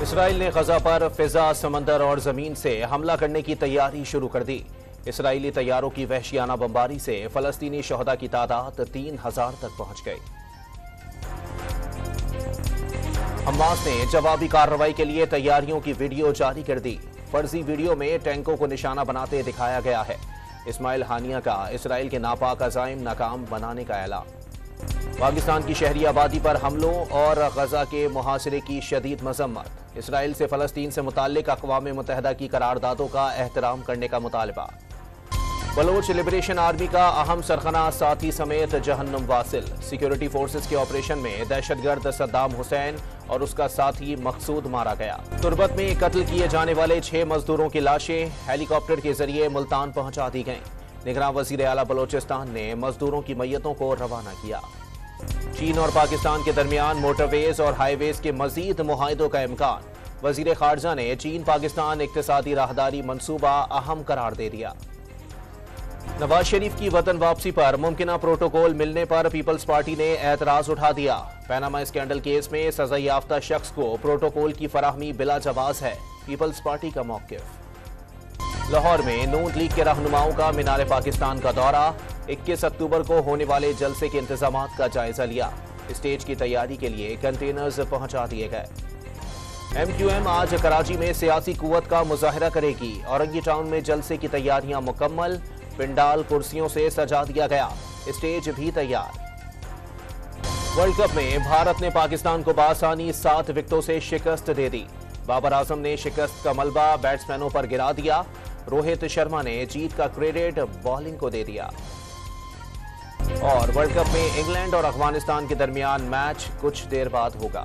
اسرائیل نے غزہ پر فضا، سمندر اور زمین سے حملہ کرنے کی تیاری شروع کر دی۔ اسرائیلی طیاروں کی وحشیانہ بمباری سے فلسطینی شہداء کی تعداد 3000 تک پہنچ گئی۔ حماس نے جوابی کارروائی کے لیے تیاریوں کی ویڈیو جاری کر دی۔ فرضی ویڈیو میں ٹینکوں کو نشانہ بناتے دکھایا گیا ہے۔ اسماعیل ہانیہ کا اسرائیل کے ناپاک عزائم ناکام بنانے کا اعلان۔ پاکستان کی شہری آبادی پر حملوں اور غزہ کے محاصرے کی شدید مذمت۔ اسرائیل سے فلسطین سے متعلق اقوام متحدہ کی قراردادوں کا احترام کرنے کا مطالبہ۔ بلوچ لبریشن آرمی کا اہم سرخانہ ساتھی سمیت جہنم واصل۔ سیکیورٹی فورسز کے آپریشن میں دہشت گرد صدام حسین اور اس کا ساتھی مقصود مارا گیا۔ تربت میں قتل کیے جانے والے 6 مزدوروں کی لاشیں ہیلی کاپٹر کے ذریعے ملتان پہنچا دی گئیں۔ نگراں وزیر اعلیٰ بلوچستان نے مزدوروں کی میتوں کو روانہ کیا۔ چین اور پاکستان کے درمیان موٹر ویز اور ہائی ویز کے مزید معاہدوں کا امکان۔ وزیر خارجہ نے چین پاکستان اقتصادی راہداری منصوبہ اہم قرار دے دیا۔ نواز شریف کی وطن واپسی پر ممکنہ پروٹوکول ملنے پر پیپلز پارٹی نے اعتراض اٹھا دیا۔ پیناما اسکینڈل کیس میں سزا یافتہ شخص کو پروٹوکول کی فراہمی بلا جواز ہے، پیپلز پارٹی کا موقف۔ لاہور میں نون لیگ کے رہنماؤں کا مینار پاکستان کا دورہ۔ 21 اکتوبر کو ہونے والے جلسے کے انتظامات کا جائزہ لیا۔ اسٹیج کی تیاری کے لیے کنٹینرز پہنچا دیے گئے۔ ایم کیو ایم آج کراچی میں سیاسی قوت کا مظاہرہ کرے گی۔ اورنگی ٹاؤن میں جلسے کی تیاریاں مکمل، پنڈال کرسیوں سے سجا دیا گیا، اسٹیج بھی تیار۔ ورلڈ کپ میں بھارت نے پاکستان کو بآسانی 7 وکٹوں سے شکست دے دی۔ بابر اعظم نے شکست کا ملبہ بیٹسمینوں پر گرا دیا۔ روہت شرما نے جیت کا کریڈٹ بالنگ کو دے دیا۔ اور ورلڈ کپ میں انگلینڈ اور افغانستان کے درمیان میچ کچھ دیر بعد ہوگا۔